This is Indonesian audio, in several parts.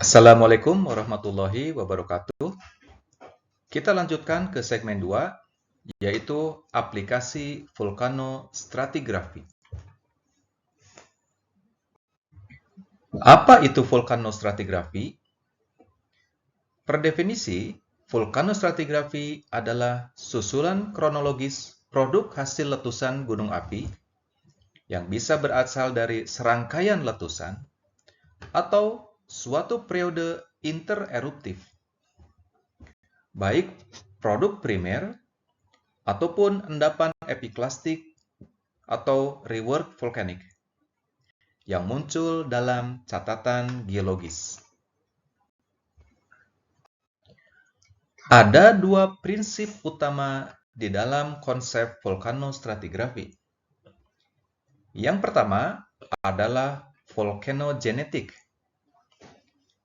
Assalamualaikum warahmatullahi wabarakatuh. Kita lanjutkan ke segmen 2, yaitu aplikasi vulkanostratigrafi. Apa itu vulkanostratigrafi? Per definisi, vulkanostratigrafi adalah susulan kronologis produk hasil letusan gunung api yang bisa berasal dari serangkaian letusan atau suatu periode intereruptif, baik produk primer ataupun endapan epiklastik atau rework volkanik yang muncul dalam catatan geologis. Ada dua prinsip utama di dalam konsep vulkanostratigrafi. Yang pertama adalah volcanogenetik,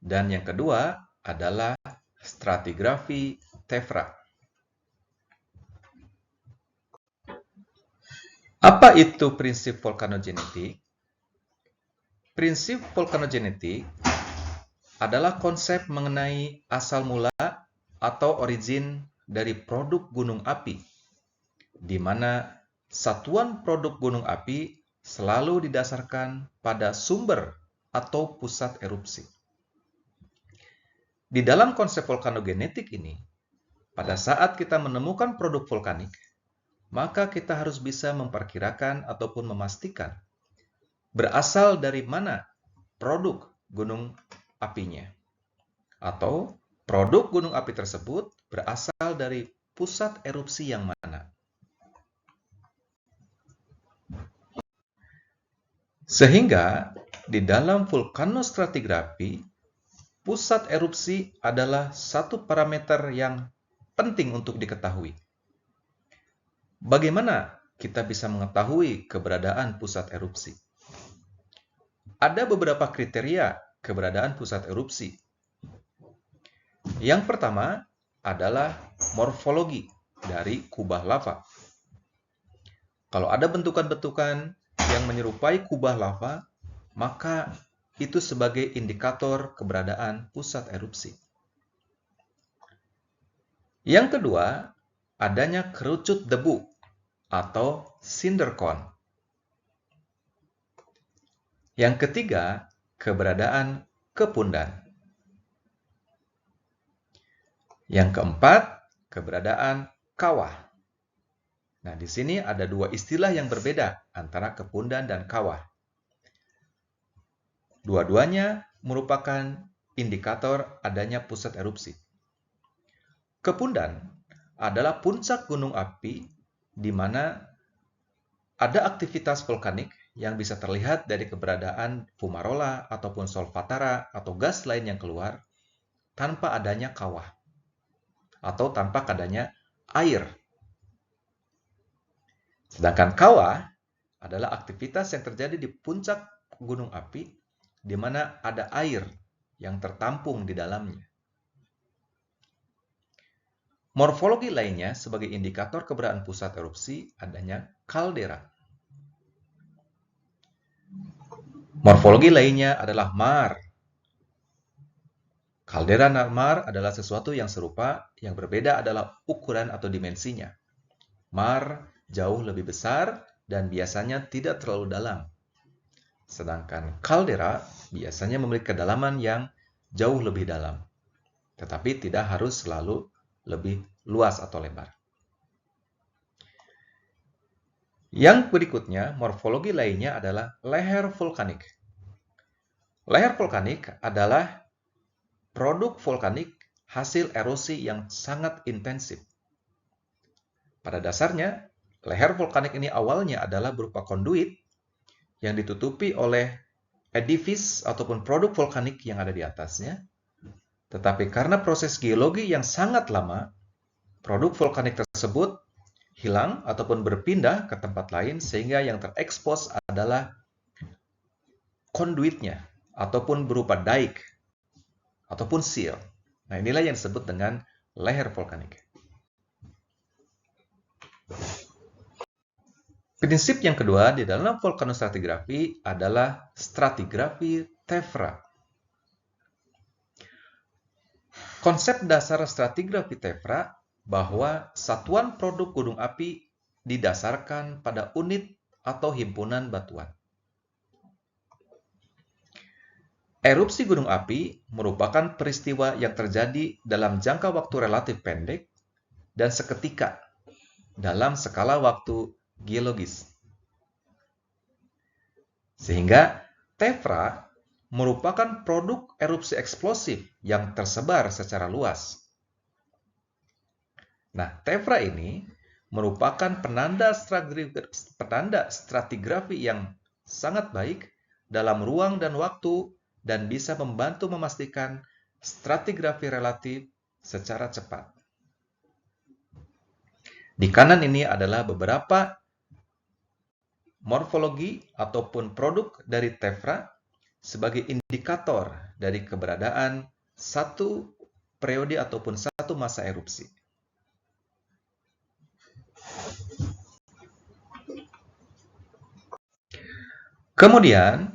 dan yang kedua adalah stratigrafi tephra. Apa itu prinsip vulkanogenetik? Prinsip vulkanogenetik adalah konsep mengenai asal mula atau origin dari produk gunung api, di mana satuan produk gunung api selalu didasarkan pada sumber atau pusat erupsi. Di dalam konsep vulkanogenetik ini, pada saat kita menemukan produk vulkanik, maka kita harus bisa memperkirakan ataupun memastikan berasal dari mana produk gunung apinya, atau produk gunung api tersebut berasal dari pusat erupsi yang mana. Sehingga di dalam vulkanostratigrafi, pusat erupsi adalah satu parameter yang penting untuk diketahui. Bagaimana kita bisa mengetahui keberadaan pusat erupsi? Ada beberapa kriteria keberadaan pusat erupsi. Yang pertama adalah morfologi dari kubah lava. Kalau ada bentukan-bentukan yang menyerupai kubah lava, maka itu sebagai indikator keberadaan pusat erupsi. Yang kedua, adanya kerucut debu atau cinder cone. Yang ketiga, keberadaan kepundan. Yang keempat, keberadaan kawah. Nah, di sini ada dua istilah yang berbeda antara kepundan dan kawah. Dua-duanya merupakan indikator adanya pusat erupsi. Kepundan adalah puncak gunung api di mana ada aktivitas vulkanik yang bisa terlihat dari keberadaan fumarola ataupun solfatara atau gas lain yang keluar tanpa adanya kawah atau tanpa adanya air. Sedangkan kawah adalah aktivitas yang terjadi di puncak gunung api di mana ada air yang tertampung di dalamnya. Morfologi lainnya sebagai indikator keberadaan pusat erupsi adanya kaldera. Morfologi lainnya adalah maar. Kaldera dan maar adalah sesuatu yang serupa, yang berbeda adalah ukuran atau dimensinya. Maar jauh lebih besar dan biasanya tidak terlalu dalam. Sedangkan kaldera biasanya memiliki kedalaman yang jauh lebih dalam, tetapi tidak harus selalu lebih luas atau lebar. Yang berikutnya, morfologi lainnya adalah leher vulkanik. Leher vulkanik adalah produk vulkanik hasil erosi yang sangat intensif. Pada dasarnya, leher vulkanik ini awalnya adalah berupa konduit yang ditutupi oleh edifice ataupun produk vulkanik yang ada di atasnya. Tetapi karena proses geologi yang sangat lama, produk vulkanik tersebut hilang ataupun berpindah ke tempat lain sehingga yang terekspos adalah konduitnya ataupun berupa dike ataupun seal. Nah, inilah yang disebut dengan leher vulkanik. Prinsip yang kedua di dalam vulkanostratigrafi adalah stratigrafi tephra. Konsep dasar stratigrafi TEFRA bahwa satuan produk gunung api didasarkan pada unit atau himpunan batuan. Erupsi gunung api merupakan peristiwa yang terjadi dalam jangka waktu relatif pendek dan seketika dalam skala waktu geologis. Sehingga TEFRA merupakan produk erupsi eksplosif yang tersebar secara luas. Nah, TEFRA ini merupakan penanda stratigrafi yang sangat baik dalam ruang dan waktu dan bisa membantu memastikan stratigrafi relatif secara cepat. Di kanan ini adalah beberapa morfologi ataupun produk dari TEFRA sebagai indikator dari keberadaan satu periode ataupun satu masa erupsi. Kemudian,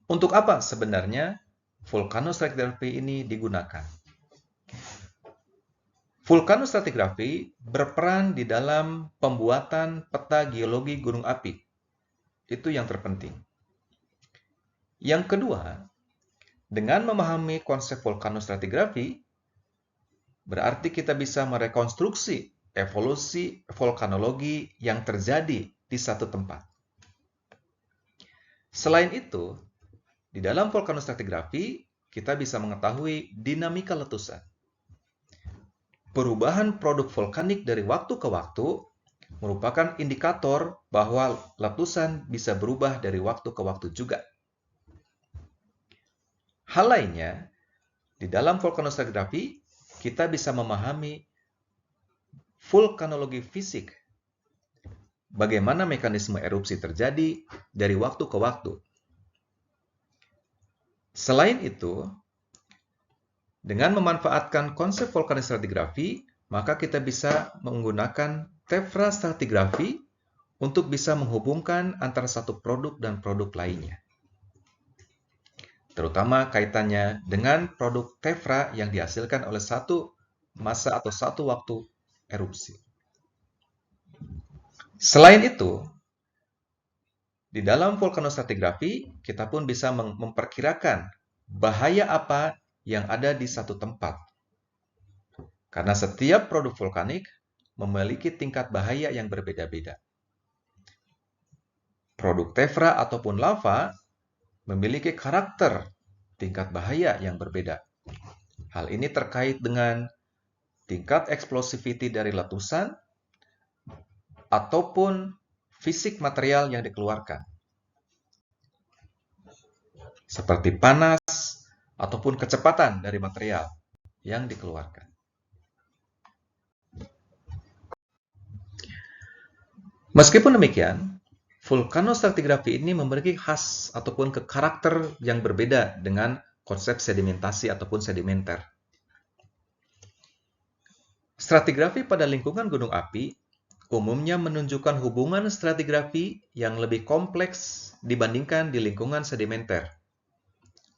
untuk apa sebenarnya vulkanostratigrafi ini digunakan? Vulkanostratigrafi berperan di dalam pembuatan peta geologi gunung api. Itu yang terpenting. Yang kedua, dengan memahami konsep vulkanostratigrafi, berarti kita bisa merekonstruksi evolusi vulkanologi yang terjadi di satu tempat. Selain itu, di dalam vulkanostratigrafi, kita bisa mengetahui dinamika letusan. Perubahan produk vulkanik dari waktu ke waktu merupakan indikator bahwa letusan bisa berubah dari waktu ke waktu juga. Hal lainnya, di dalam vulkanostratigrafi, kita bisa memahami vulkanologi fisik. Bagaimana mekanisme erupsi terjadi dari waktu ke waktu. Selain itu, dengan memanfaatkan konsep vulkanostratigrafi, maka kita bisa menggunakan TEFRA stratigrafi untuk bisa menghubungkan antara satu produk dan produk lainnya. Terutama kaitannya dengan produk TEFRA yang dihasilkan oleh satu masa atau satu waktu erupsi. Selain itu, di dalam vulkanostratigrafi, kita pun bisa memperkirakan bahaya apa yang ada di satu tempat. Karena setiap produk vulkanik memiliki tingkat bahaya yang berbeda-beda. Produk TEFRA ataupun lava memiliki karakter tingkat bahaya yang berbeda. Hal ini terkait dengan tingkat explosivity dari letusan ataupun fisik material yang dikeluarkan. Seperti panas ataupun kecepatan dari material yang dikeluarkan. Meskipun demikian, vulkanostratigrafi ini memiliki khas ataupun karakter yang berbeda dengan konsep sedimentasi ataupun sedimenter. Stratigrafi pada lingkungan gunung api umumnya menunjukkan hubungan stratigrafi yang lebih kompleks dibandingkan di lingkungan sedimenter.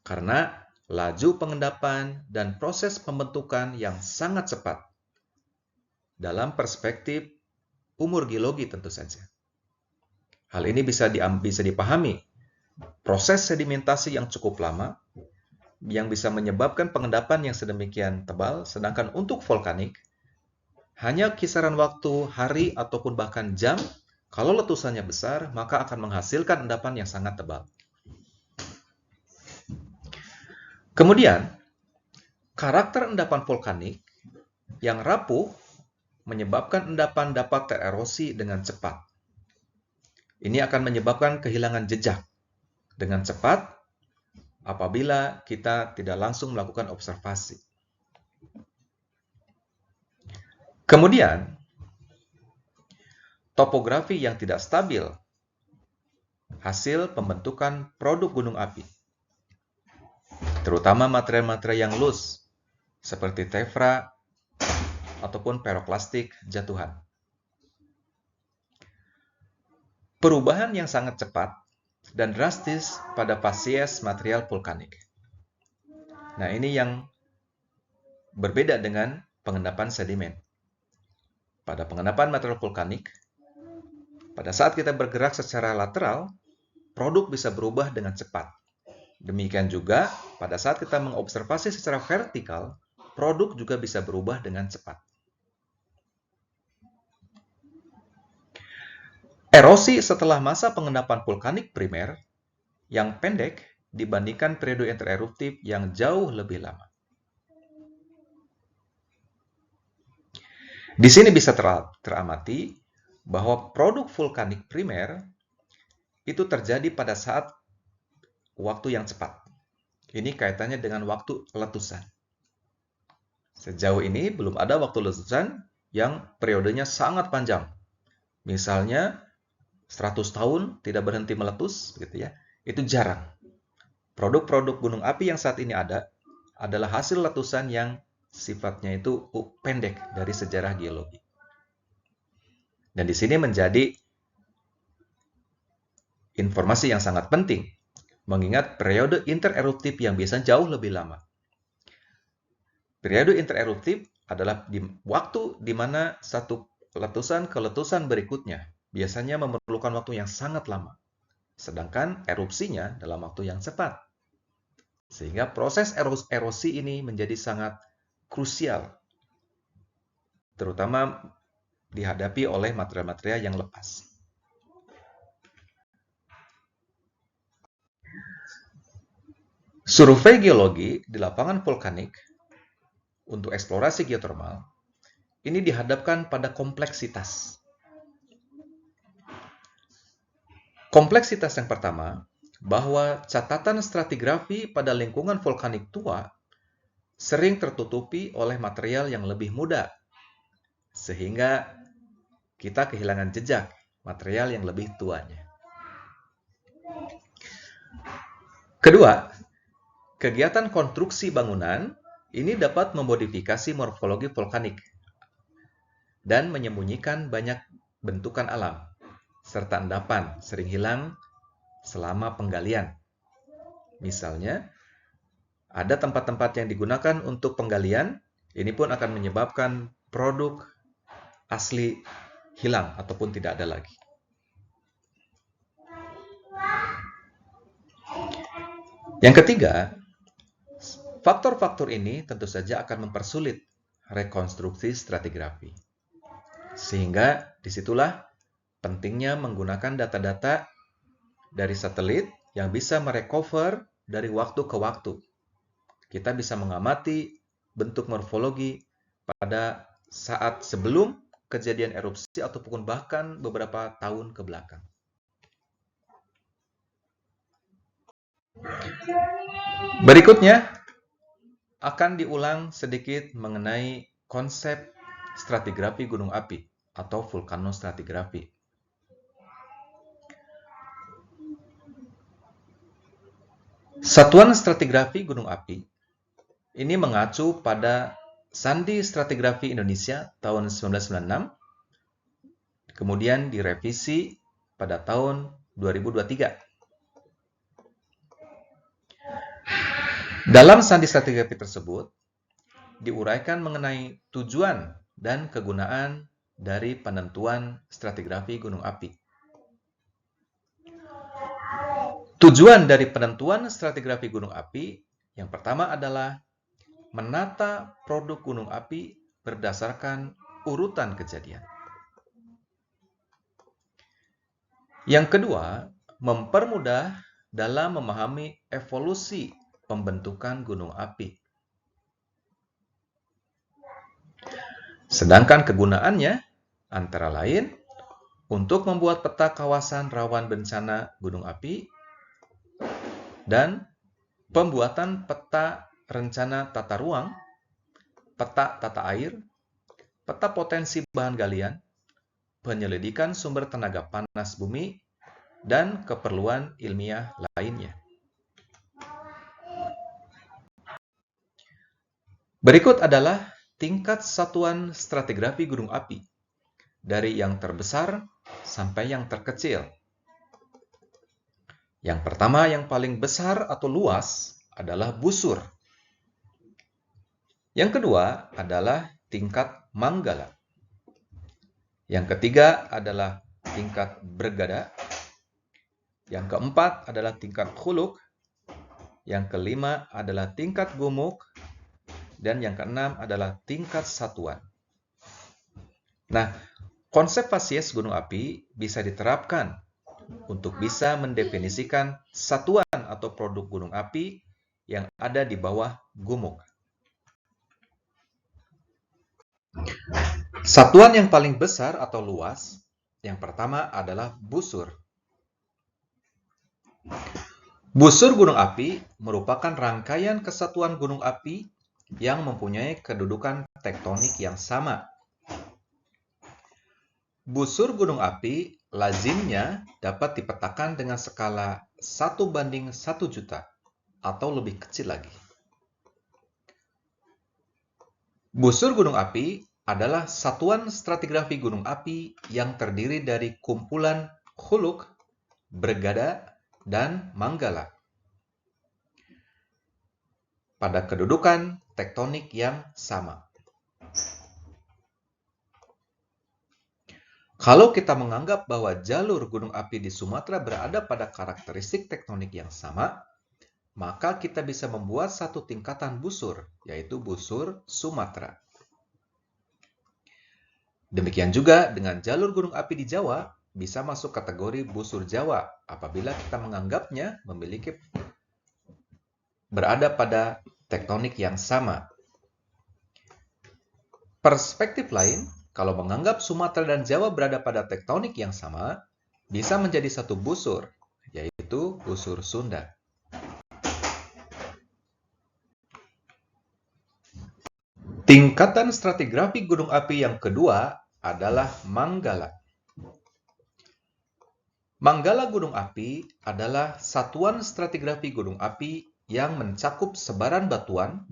Karena laju pengendapan dan proses pembentukan yang sangat cepat dalam perspektif umur geologi tentu saja. Hal ini bisa dipahami. Proses sedimentasi yang cukup lama yang bisa menyebabkan pengendapan yang sedemikian tebal, sedangkan untuk vulkanik hanya kisaran waktu hari ataupun bahkan jam. Kalau letusannya besar, maka akan menghasilkan endapan yang sangat tebal. Kemudian, karakter endapan vulkanik yang rapuh menyebabkan endapan dapat tererosi dengan cepat. Ini akan menyebabkan kehilangan jejak dengan cepat apabila kita tidak langsung melakukan observasi. Kemudian, topografi yang tidak stabil, hasil pembentukan produk gunung api, terutama material-material yang loose, seperti TEFRA ataupun peroklastik jatuhan. Perubahan yang sangat cepat dan drastis pada fasies material vulkanik. Nah, ini yang berbeda dengan pengendapan sedimen. Pada pengendapan material vulkanik, pada saat kita bergerak secara lateral, produk bisa berubah dengan cepat. Demikian juga, pada saat kita mengobservasi secara vertikal, produk juga bisa berubah dengan cepat. Erosi setelah masa pengendapan vulkanik primer yang pendek dibandingkan periode intereruptif yang jauh lebih lama. Di sini bisa teramati bahwa produk vulkanik primer itu terjadi pada saat waktu yang cepat. Ini kaitannya dengan waktu letusan. Sejauh ini belum ada waktu letusan yang periodenya sangat panjang. Misalnya 100 tahun tidak berhenti meletus, gitu ya. Itu jarang. Produk-produk gunung api yang saat ini ada adalah hasil letusan yang sifatnya itu pendek dari sejarah geologi. Dan di sini menjadi informasi yang sangat penting, mengingat periode intereruptif yang biasa jauh lebih lama. Periode intereruptif adalah waktu di mana satu letusan ke letusan berikutnya biasanya memerlukan waktu yang sangat lama, sedangkan erupsinya dalam waktu yang cepat. Sehingga proses erosi ini menjadi sangat krusial, terutama dihadapi oleh material-material yang lepas. Survei geologi di lapangan vulkanik untuk eksplorasi geotermal ini dihadapkan pada kompleksitas. Kompleksitas yang pertama, bahwa catatan stratigrafi pada lingkungan vulkanik tua sering tertutupi oleh material yang lebih muda, sehingga kita kehilangan jejak material yang lebih tuanya. Kedua, kegiatan konstruksi bangunan ini dapat memodifikasi morfologi vulkanik dan menyembunyikan banyak bentukan alam, serta endapan sering hilang selama penggalian. Misalnya, ada tempat-tempat yang digunakan untuk penggalian, ini pun akan menyebabkan produk asli hilang ataupun tidak ada lagi. Yang ketiga, faktor-faktor ini tentu saja akan mempersulit rekonstruksi stratigrafi. Sehingga disitulah pentingnya menggunakan data-data dari satelit yang bisa merecover dari waktu ke waktu. Kita bisa mengamati bentuk morfologi pada saat sebelum kejadian erupsi ataupun bahkan beberapa tahun ke belakang. Berikutnya akan diulang sedikit mengenai konsep stratigrafi gunung api atau vulkanostratigrafi. Satuan stratigrafi gunung api ini mengacu pada Sandi Stratigrafi Indonesia tahun 1996, kemudian direvisi pada tahun 2023. Dalam Sandi Stratigrafi tersebut, diuraikan mengenai tujuan dan kegunaan dari penentuan stratigrafi gunung api. Tujuan dari penentuan stratigrafi gunung api yang pertama adalah menata produk gunung api berdasarkan urutan kejadian. Yang kedua, mempermudah dalam memahami evolusi pembentukan gunung api. Sedangkan kegunaannya antara lain untuk membuat peta kawasan rawan bencana gunung api dan pembuatan peta rencana tata ruang, peta tata air, peta potensi bahan galian, penyelidikan sumber tenaga panas bumi, dan keperluan ilmiah lainnya. Berikut adalah tingkat satuan stratigrafi gunung api, dari yang terbesar sampai yang terkecil. Yang pertama yang paling besar atau luas adalah busur. Yang kedua adalah tingkat Manggala. Yang ketiga adalah tingkat Brigada. Yang keempat adalah tingkat Khuluk. Yang kelima adalah tingkat Gumuk. Dan yang keenam adalah tingkat Satuan. Nah, konsep fasies gunung api bisa diterapkan untuk bisa mendefinisikan satuan atau produk gunung api yang ada di bawah gumuk. Satuan yang paling besar atau luas, yang pertama adalah busur. Busur gunung api merupakan rangkaian kesatuan gunung api yang mempunyai kedudukan tektonik yang sama. Busur gunung api lazimnya dapat dipetakan dengan skala 1:1 juta atau lebih kecil lagi. Busur gunung api adalah satuan stratigrafi gunung api yang terdiri dari kumpulan Khuluk, Brigada, dan Manggala pada kedudukan tektonik yang sama. Kalau kita menganggap bahwa jalur gunung api di Sumatera berada pada karakteristik tektonik yang sama, maka kita bisa membuat satu tingkatan busur, yaitu busur Sumatera. Demikian juga dengan jalur gunung api di Jawa, bisa masuk kategori busur Jawa apabila kita menganggapnya memiliki berada pada tektonik yang sama. Perspektif lain, kalau menganggap Sumatera dan Jawa berada pada tektonik yang sama, bisa menjadi satu busur, yaitu busur Sunda. Tingkatan stratigrafi gunung api yang kedua adalah Manggala. Manggala gunung api adalah satuan stratigrafi gunung api yang mencakup sebaran batuan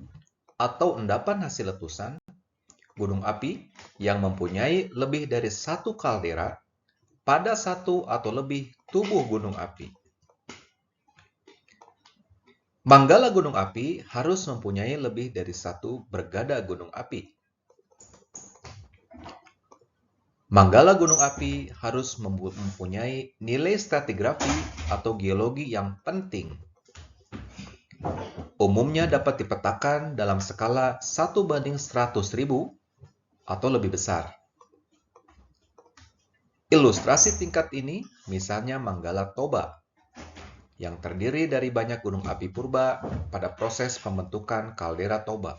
atau endapan hasil letusan gunung api yang mempunyai lebih dari satu kaldera pada satu atau lebih tubuh gunung api. Manggala gunung api harus mempunyai lebih dari satu brigada gunung api. Manggala gunung api harus mempunyai nilai stratigrafi atau geologi yang penting. Umumnya dapat dipetakan dalam skala 1:100.000 atau lebih besar. Ilustrasi tingkat ini misalnya Manggala Toba, yang terdiri dari banyak gunung api purba pada proses pembentukan kaldera Toba.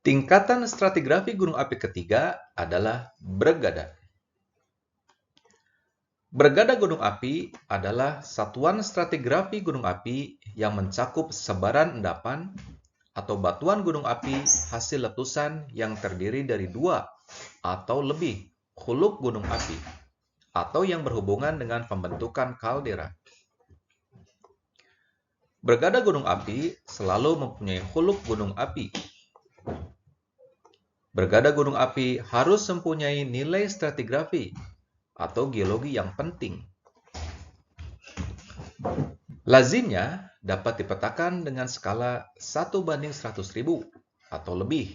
Tingkatan stratigrafi gunung api ketiga adalah Brigada. Brigada gunung api adalah satuan stratigrafi gunung api yang mencakup sebaran endapan atau batuan gunung api hasil letusan yang terdiri dari dua atau lebih khuluk gunung api atau yang berhubungan dengan pembentukan kaldera. Brigada gunung api selalu mempunyai khuluk gunung api. Brigada gunung api harus mempunyai nilai stratigrafi atau geologi yang penting. Lazimnya dapat dipetakan dengan skala 1:100.000 atau lebih.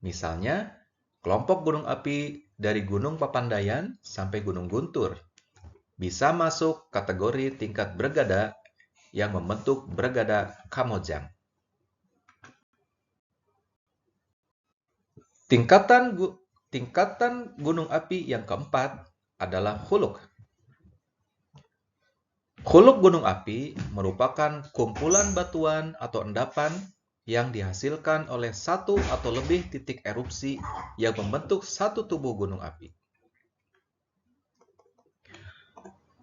Misalnya, kelompok gunung api dari Gunung Papandayan sampai Gunung Guntur bisa masuk kategori tingkat brigada yang membentuk Brigada Kamojang. Tingkatan gunung api yang keempat adalah Khuluk. Khuluk gunung api merupakan kumpulan batuan atau endapan yang dihasilkan oleh satu atau lebih titik erupsi yang membentuk satu tubuh gunung api.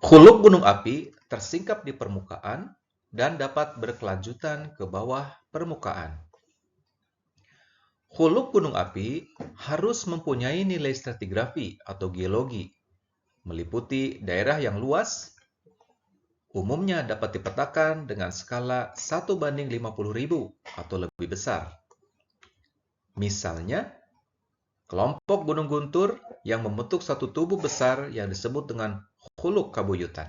Khuluk gunung api tersingkap di permukaan dan dapat berkelanjutan ke bawah permukaan. Khuluk gunung api harus mempunyai nilai stratigrafi atau geologi, meliputi daerah yang luas, umumnya dapat dipetakan dengan skala 1:50.000 atau lebih besar. Misalnya, kelompok Gunung Guntur yang membentuk satu tubuh besar yang disebut dengan Khuluk Kabuyutan.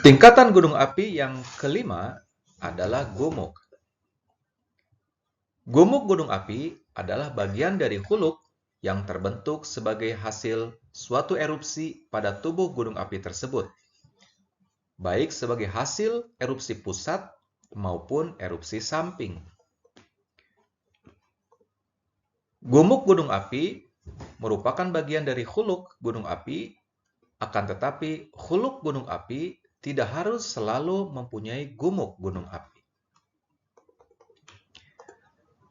Tingkatan gunung api yang kelima adalah gumuk. Gumuk gunung api adalah bagian dari huluk yang terbentuk sebagai hasil suatu erupsi pada tubuh gunung api tersebut, baik sebagai hasil erupsi pusat maupun erupsi samping. Gumuk gunung api merupakan bagian dari huluk gunung api, akan tetapi huluk gunung api tidak harus selalu mempunyai gumuk gunung api.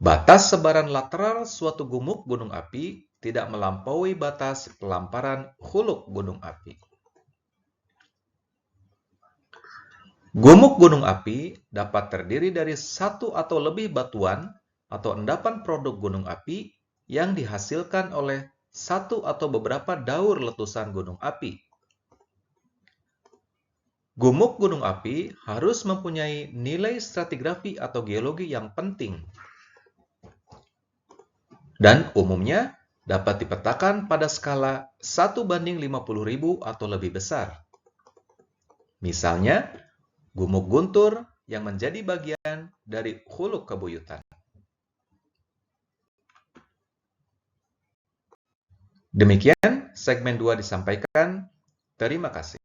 Batas sebaran lateral suatu gumuk gunung api tidak melampaui batas pelamparan huluk gunung api. Gumuk gunung api dapat terdiri dari satu atau lebih batuan atau endapan produk gunung api yang dihasilkan oleh satu atau beberapa daur letusan gunung api. Gumuk gunung api harus mempunyai nilai stratigrafi atau geologi yang penting dan umumnya dapat dipetakan pada skala 1:50.000 atau lebih besar. Misalnya, Gumuk Guntur yang menjadi bagian dari huluk kebuyutan. Demikian segmen 2 disampaikan. Terima kasih.